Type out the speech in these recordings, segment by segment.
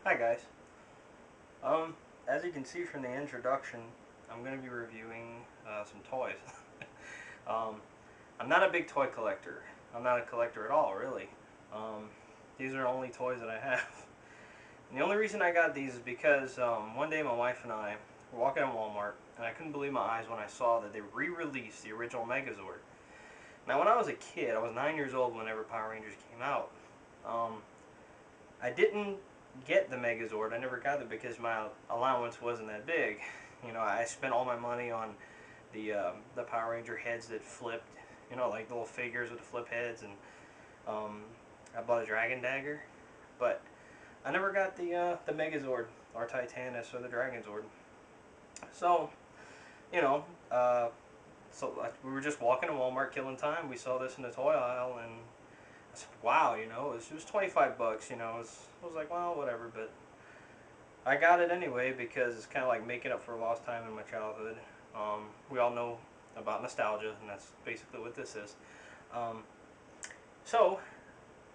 Hi guys. As you can see from the introduction, I'm going to be reviewing some toys. I'm not a big toy collector. I'm not a collector at all, really. These are the only toys that I have. And the only reason I got these is because one day my wife and I were walking in Walmart, and I couldn't believe my eyes when I saw that they re-released the original Megazord. Now, when I was a kid, I was 9 years old whenever Power Rangers came out. I didn't get the Megazord. I never got it because my allowance wasn't that big. You know, I spent all my money on the Power Ranger heads that flipped. You know, like the little figures with the flip heads, and I bought a Dragon Dagger, but I never got the Megazord or Titanus or the Dragon Zord. So, you know, we were just walking in Walmart, killing time. We saw this in the toy aisle, and I said, "Wow, you know, it was 25 bucks. You know, I was like, well, whatever." But I got it anyway because it's kind of like making up for a lost time in my childhood. We all know about nostalgia, and that's basically what this is. So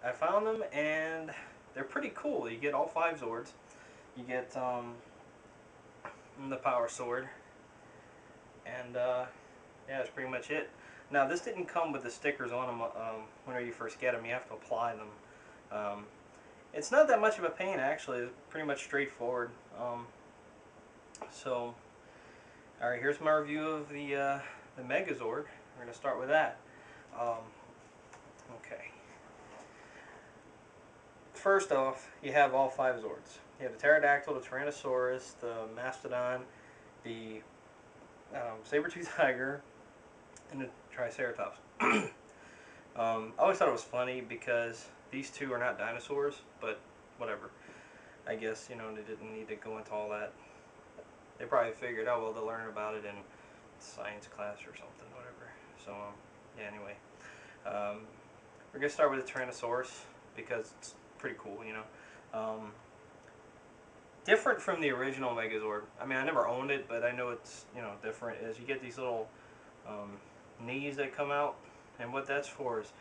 I found them, and they're pretty cool. You get all 5 Zords. You get the Power Sword, and yeah, that's pretty much it. Now, this didn't come with the stickers on them whenever you first get them. You have to apply them. It's not that much of a pain, actually. It's pretty much straightforward. So, alright, here's my review of the Megazord. We're going to start with that. Okay. First off, you have all 5 Zords. You have the Pterodactyl, the Tyrannosaurus, the Mastodon, the saber-toothed tiger, and the Triceratops. I always thought it was funny because these two are not dinosaurs, but whatever. I guess, you know, they didn't need to go into all that. They probably figured, oh, well, they'll learn about it in science class or something, whatever. So, yeah, anyway. We're going to start with the Tyrannosaurus because it's pretty cool, you know. Different from the original Megazord. I mean, I never owned it, but I know it's, you know, different. Is you get these little knees that come out, and what that's for is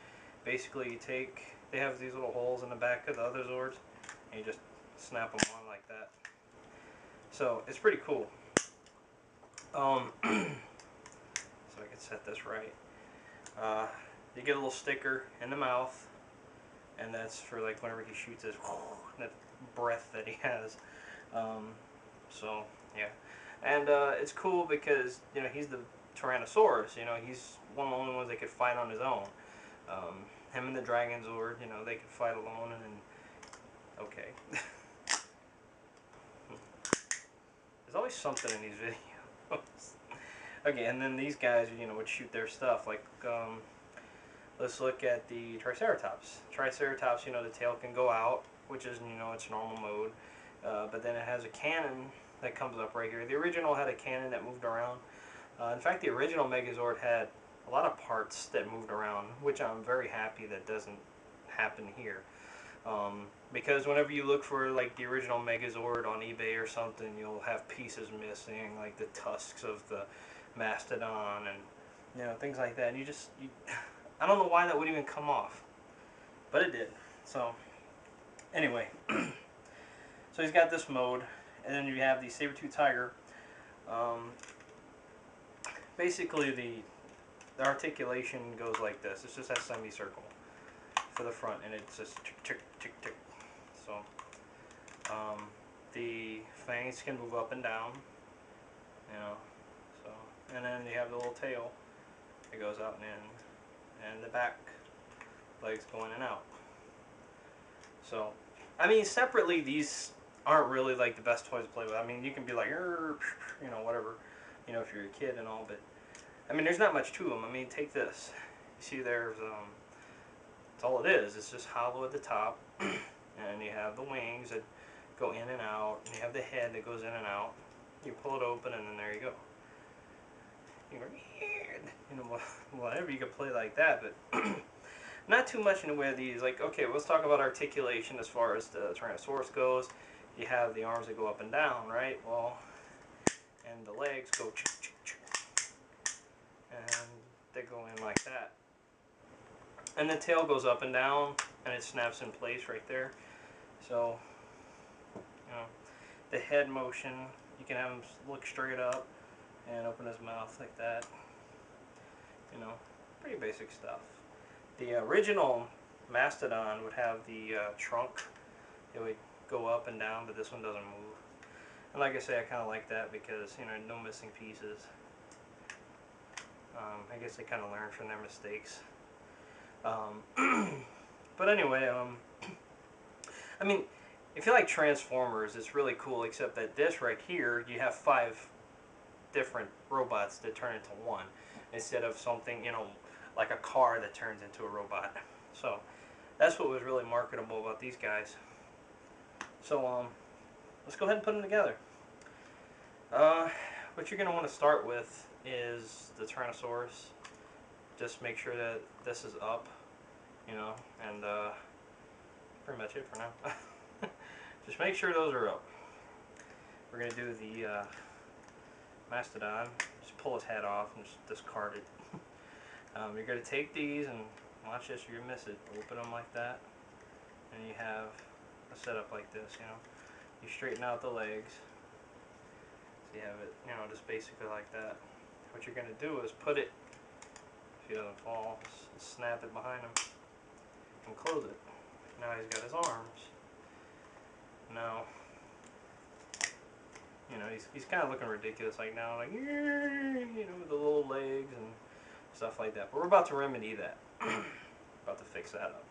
basically they have these little holes in the back of the other Zords, and you just snap them on like that. So it's pretty cool. So I can set this right. You get a little sticker in the mouth, and that's for like whenever he shoots his that breath that he has. So yeah, and it's cool because, you know, he's the Tyrannosaurus. You know, he's one of the only ones that could fight on his own. Him and the Dragon Zord, you know, they could fight alone, and okay. There's always something in these videos. Okay, and then these guys, you know, would shoot their stuff. Like, let's look at the Triceratops. Triceratops, you know, the tail can go out, which is, you know, its normal mode. But then it has a cannon that comes up right here. The original had a cannon that moved around. In fact, the original Megazord had a lot of parts that moved around, which I'm very happy that doesn't happen here. Because whenever you look for like the original Megazord on eBay or something, you'll have pieces missing, like the tusks of the Mastodon and, you know, things like that. And I don't know why that would even come off, but it did. So anyway, so he's got this mode, and then you have the saber-toothed tiger. Basically, the articulation goes like this. It's just that semicircle for the front, and it's just tick, tick, tick, tick. So, the fangs can move up and down, you know. So, and then you have the little tail that goes out and in, and the back legs go in and out. So, I mean, separately, these aren't really like the best toys to play with. I mean, you can be like, you know, whatever, you know, if you're a kid and all, but I mean, there's not much to them. I mean, take this. You see, there's that's all it is. It's just hollow at the top, and you have the wings that go in and out, and you have the head that goes in and out. You pull it open, and then there you go. You go, you know, whatever, you could play like that, but not too much in the way of these. Like, okay, let's talk about articulation as far as the Tyrannosaurus goes. You have the arms that go up and down, right? Well, and the legs go and they go in like that. And the tail goes up and down, and it snaps in place right there. So, You know, the head motion, you can have him look straight up and open his mouth like that. You know, pretty basic stuff. The original Mastodon would have the trunk. It would go up and down, but this one doesn't move. And like I say, I kind of like that because, you know, no missing pieces. I guess they kind of learn from their mistakes. But anyway, I mean, if you like Transformers, it's really cool, except that this right here, you have 5 different robots that turn into one, instead of something, you know, like a car that turns into a robot. So, that's what was really marketable about these guys. So, let's go ahead and put them together. What you're going to want to start with is the Tyrannosaurus. Just make sure that this is up, you know, and pretty much it for now. Just make sure those are up. We're going to do the Mastodon. Just pull his head off and just discard it. You're going to take these and watch this, you're going to miss it. Open them like that. And you have a setup like this, you know. You straighten out the legs. So you have it, you know, just basically like that. What you're going to do is put it, if he doesn't fall, snap it behind him and close it. Now he's got his arms. Now, you know, he's kind of looking ridiculous like now, like, you know, with the little legs and stuff like that. But we're about to remedy that. About to fix that up.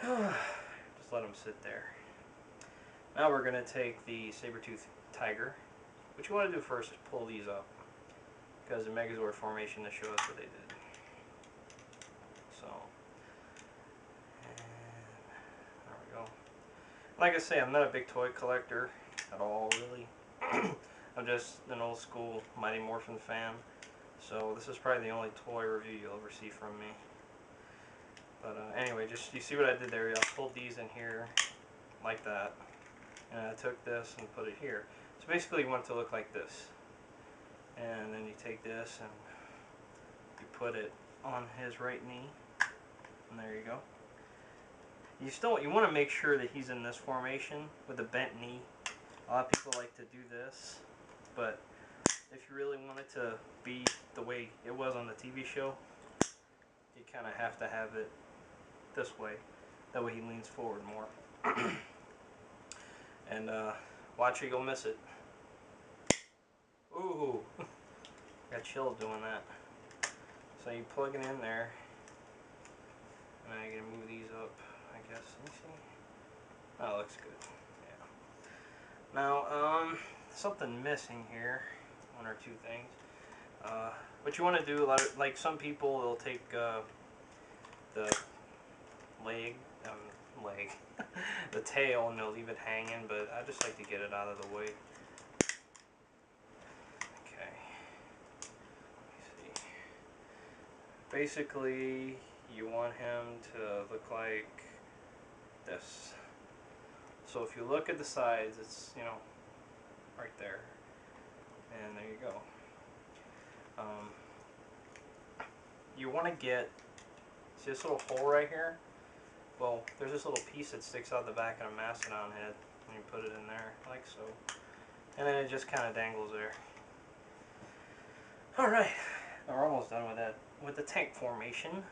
Just let him sit there. Now we're going to take the saber-toothed tiger. What you want to do first is pull these up, because the Megazord formation to show us what they did. So, and there we go. Like I say, I'm not a big toy collector at all, really. I'm just an old school Mighty Morphin fan. So this is probably the only toy review you'll ever see from me. But anyway, just you see what I did there. I pulled these in here like that, and I took this and put it here. So basically you want it to look like this. And then you take this and you put it on his right knee, and there you go. You want to make sure that he's in this formation with a bent knee. A lot of people like to do this, but if you really want it to be the way it was on the TV show, you kind of have to have it this way. That way he leans forward more. And watch you go miss it. Ooh, got chills doing that. So you plug it in there, and I'm gonna move these up, I guess. Let me see. Oh, it looks good. Yeah. Now, something missing here. One or two things. What you want to do, like some people, they'll take the leg, the tail, and they'll leave it hanging. But I just like to get it out of the way. Okay. Let me see. Basically, you want him to look like this. So if you look at the sides, it's, you know, right there. And there you go. You want to get, see this little hole right here? Well, there's this little piece that sticks out the back of a Mastodon head, and you put it in there, like so. And then it just kind of dangles there. Alright, we're almost done with that. With the tank formation.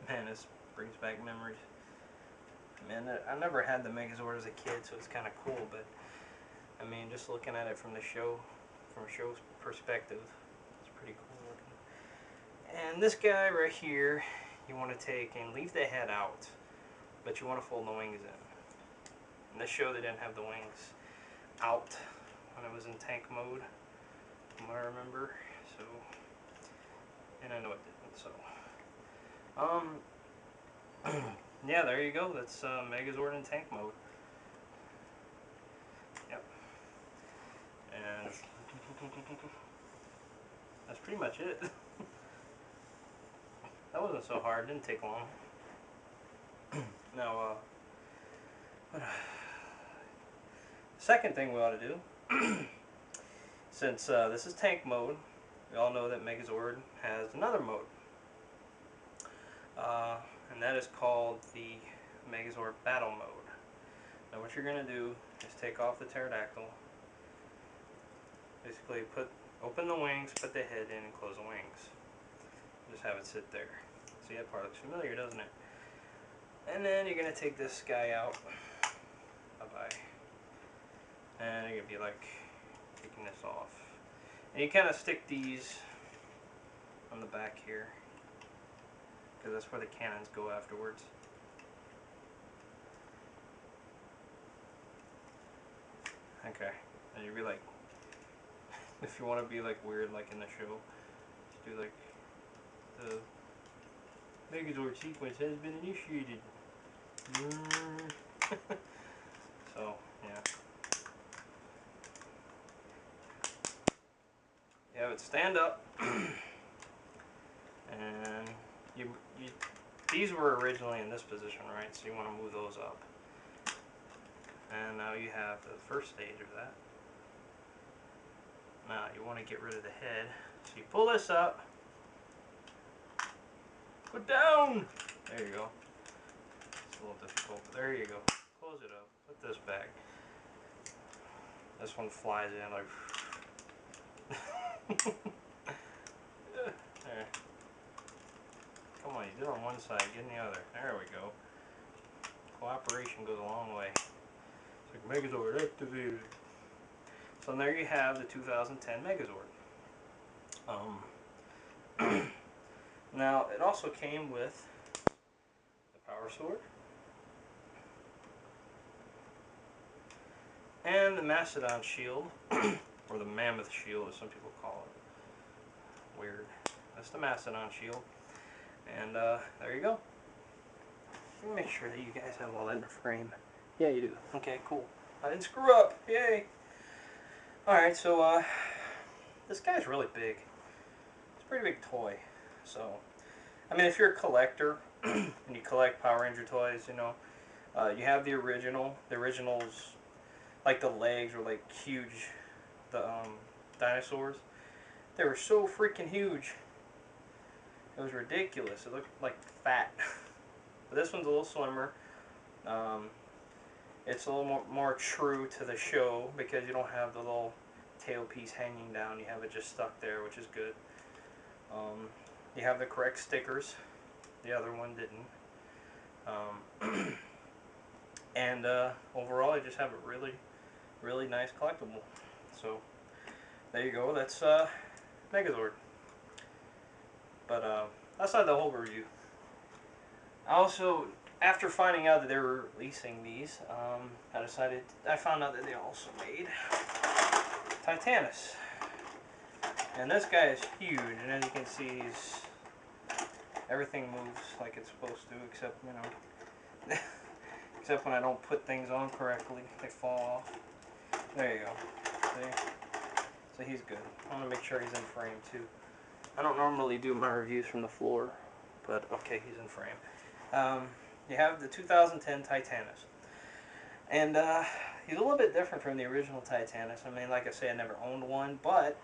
Man, this brings back memories. Man, I never had the Megazord as a kid, so it's kind of cool, but I mean, just looking at it from the show, from a show's perspective, it's pretty cool looking. And this guy right here, you want to take and leave the head out, but you want to fold the wings in. In this show, they didn't have the wings out when it was in tank mode, from what I remember. So, and I know it didn't. So, yeah, there you go. That's Megazord in tank mode. Yep. And that's pretty much it. That wasn't so hard. It didn't take long. Now, second thing we ought to do, since this is tank mode, we all know that Megazord has another mode. And that is called the Megazord Battle Mode. Now what you're going to do is take off the pterodactyl. Basically open the wings, put the head in, and close the wings. Just have it sit there. See, that part looks familiar, doesn't it? And then you're going to take this guy out. Bye-bye. And you're going to be like taking this off. And you kind of stick these on the back here, because that's where the cannons go afterwards. Okay, and you'd be like, if you want to be like weird like in the show, just do like, the Megazord sequence has been initiated. So, yeah. You have it stand up, and these were originally in this position, right? So you want to move those up. And now you have the first stage of that. Now you want to get rid of the head. So you pull this up. Put down! There you go. It's a little difficult, but there you go. Close it up. Put this back. This one flies in like... There. Come on, you did it on one side, get in the other. There we go. Cooperation goes a long way. It's like Megazord activated. So there you have the 2010 Megazord. Now it also came with the Power Sword and the Mastodon Shield, or the Mammoth Shield as some people call it. Weird. That's the Mastodon Shield. And there you go. Let me make sure that you guys have all that in the frame. Yeah, you do. Okay, cool. I didn't screw up. Yay! Alright, so this guy's really big. It's a pretty big toy. So, I mean, if you're a collector and you collect Power Ranger toys, you know, you have the original. The originals, like the legs were like huge. The dinosaurs, they were so freaking huge. It was ridiculous. It looked like fat. But this one's a little slimmer. It's a little more true to the show because you don't have the little tail piece hanging down. You have it just stuck there, which is good. You have the correct stickers. The other one didn't. And overall, you just have a really, really nice collectible. So there you go. That's Megazord. But that's not the whole review. I also, after finding out that they were releasing these, I found out that they also made Titanus. And this guy is huge, and as you can see, everything moves like it's supposed to, except, you know, except when I don't put things on correctly, they fall off. There you go. See? So he's good. I want to make sure he's in frame too. I don't normally do my reviews from the floor, but okay, he's in frame. You have the 2010 Titanus. And he's a little bit different from the original Titanus. I mean, like I say, I never owned one, but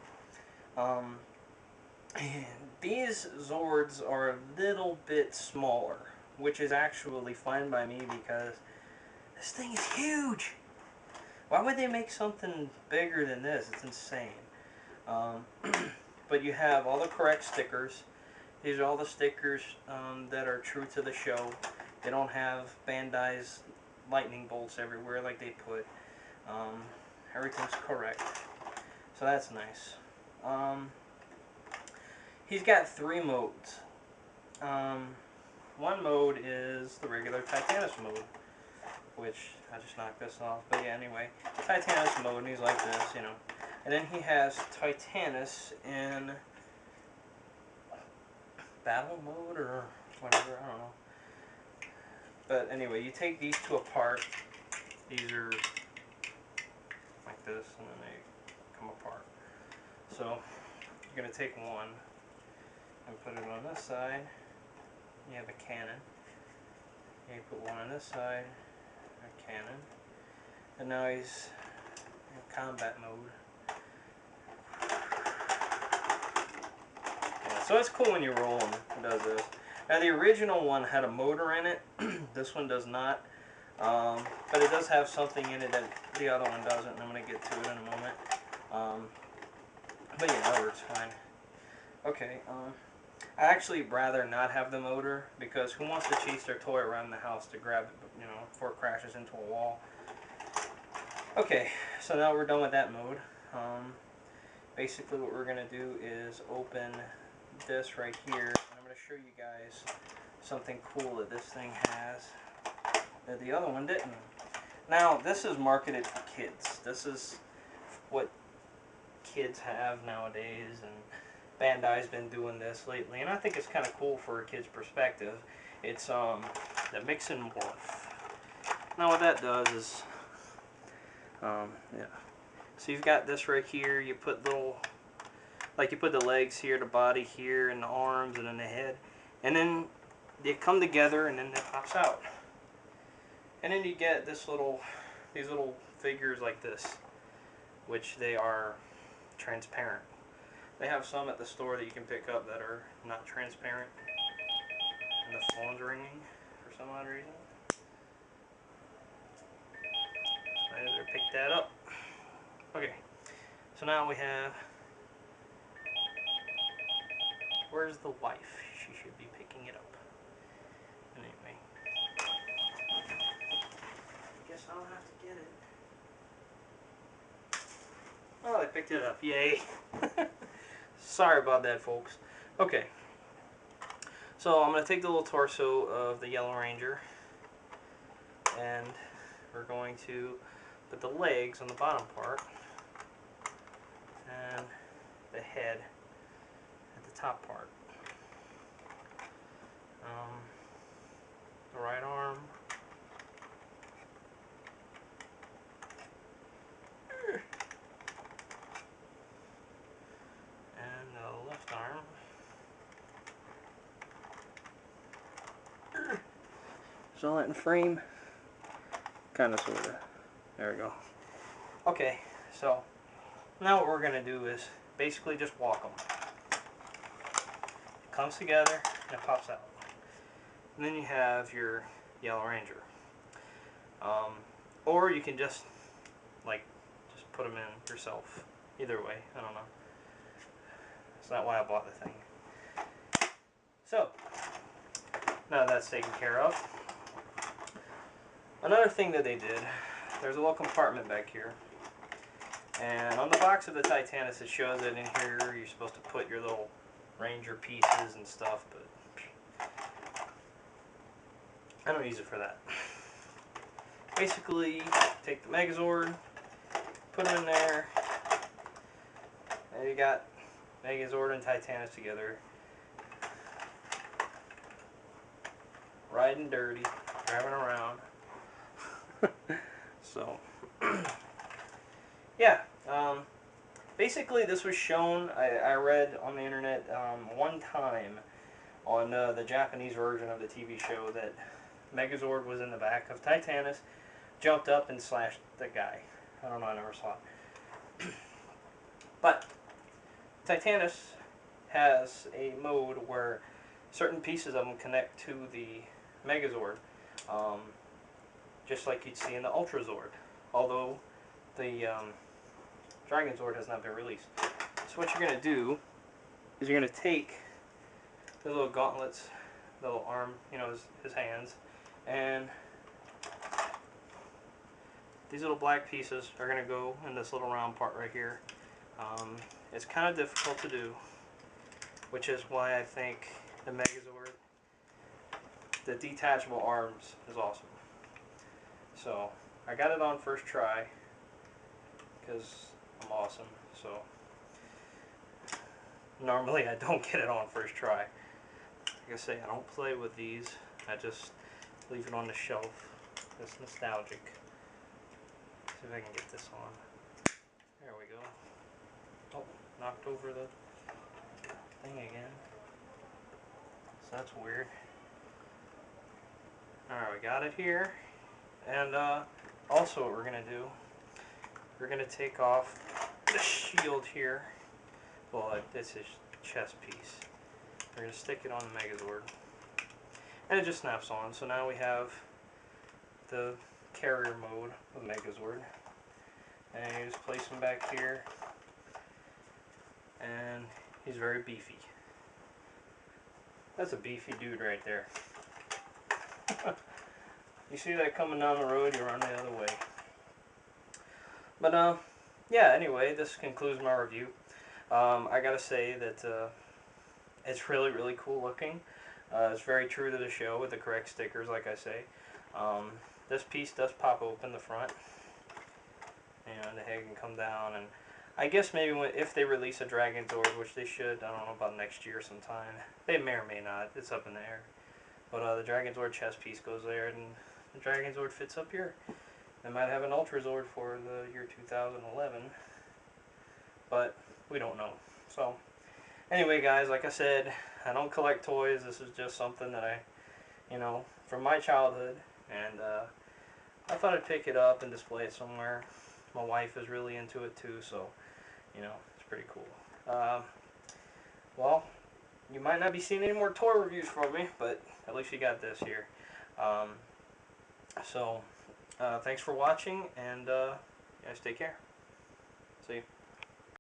these Zords are a little bit smaller, which is actually fine by me because this thing is huge. Why would they make something bigger than this? It's insane. But you have all the correct stickers. These are all the stickers that are true to the show. They don't have Bandai's lightning bolts everywhere like they put. Everything's correct. So that's nice. He's got 3 modes. One mode is the regular Titanus mode, which I just knocked this off. But yeah, anyway, Titanus mode, and he's like this, you know. And then he has Titanus in battle mode or whatever, I don't know. But anyway, you take these two apart. These are like this, and then they come apart. So you're going to take one and put it on this side. You have a cannon. You put one on this side, a cannon. And now he's in combat mode. Yeah, so it's cool when you roll him. It does this. Now the original one had a motor in it. This one does not. But it does have something in it that the other one doesn't, and I'm going to get to it in a moment. But yeah, that works fine. Okay, I actually rather not have the motor, because who wants to chase their toy around the house to grab it, you know, before it crashes into a wall. Okay, so now we're done with that mode. Basically what we're going to do is open this right here, and I'm going to show you guys something cool that this thing has that the other one didn't. Now, this is marketed for kids. This is what kids have nowadays, and Bandai's been doing this lately, and I think it's kind of cool for a kid's perspective. It's the Mix and Morph. Now what that does is, yeah. So you've got this right here. You put little, like you put the legs here, the body here, and the arms, and then the head, and then they come together, and then it pops out. And then you get these little figures like this, which they are transparent. They have some at the store that you can pick up that are not transparent. And the phone's ringing for some odd reason. So I better pick that up. Okay, so now we have, where's the wife? She should be picking it up. Anyway, I guess I'll have to get it. Oh, they picked it up, yay. Sorry about that, folks. Okay, so I'm going to take the little torso of the Yellow Ranger, and we're going to put the legs on the bottom part, and the head at the top part. The right arm, and the left arm. Is all that in frame? Kinda, sorta. There we go. Okay, so now what we're going to do is basically just walk them. It comes together and it pops out. And then you have your Yellow Ranger. Or you can just put them in yourself. Either way, I don't know. That's not why I bought the thing. So, now that's taken care of. Another thing that they did, there's a little compartment back here. And on the box of the Titanus, it shows that in here you're supposed to put your little Ranger pieces and stuff, but I don't use it for that. Basically, take the Megazord, put them in there, and you got Megazord and Titanus together. Riding dirty, driving around. So, yeah. Basically, this was shown, I read on the internet one time on the Japanese version of the TV show that Megazord was in the back of Titanus, jumped up and slashed the guy. I don't know, I never saw it. But Titanus has a mode where certain pieces of them connect to the Megazord, just like you'd see in the Ultra Zord, although the Dragon Zord has not been released. So what you're going to do is you're going to take the little gauntlets, the little arm, you know, his hands, and these little black pieces are going to go in this little round part right here. It's kind of difficult to do, which is why I think the Megazord, the detachable arms, is awesome. So I got it on first try because I'm awesome. So normally I don't get it on first try. Like I say, I don't play with these. I just leave it on the shelf. It's nostalgic. See if I can get this on. There we go. Oh, knocked over the thing again. So that's weird. Alright, we got it here. And also what we're going to do, we're going to take off the shield here. Well, this is chest piece. We're going to stick it on the Megazord. and it just snaps on. So now we have the carrier mode of Megazord, and you just place him back here, and he's very beefy. That's a beefy dude right there. You see that coming down the road, you run the other way. But yeah, anyway, this concludes my review. I gotta say that it's really, really cool looking. It's very true to the show with the correct stickers, like I say. This piece does pop open the front, and the head can come down, and I guess maybe if they release a Dragonzord, which they should, I don't know about next year sometime. They may or may not. It's up in the air. But the Dragonzord chest piece goes there, and the Dragonzord fits up here. They might have an Ultrazord for the year 2011, but we don't know. So, anyway, guys, like I said, I don't collect toys. This is just something that from my childhood, and I thought I'd pick it up and display it somewhere. My wife is really into it too, so it's pretty cool. Well, you might not be seeing any more toy reviews from me, but at least you got this here. So thanks for watching, and guys, take care. See you.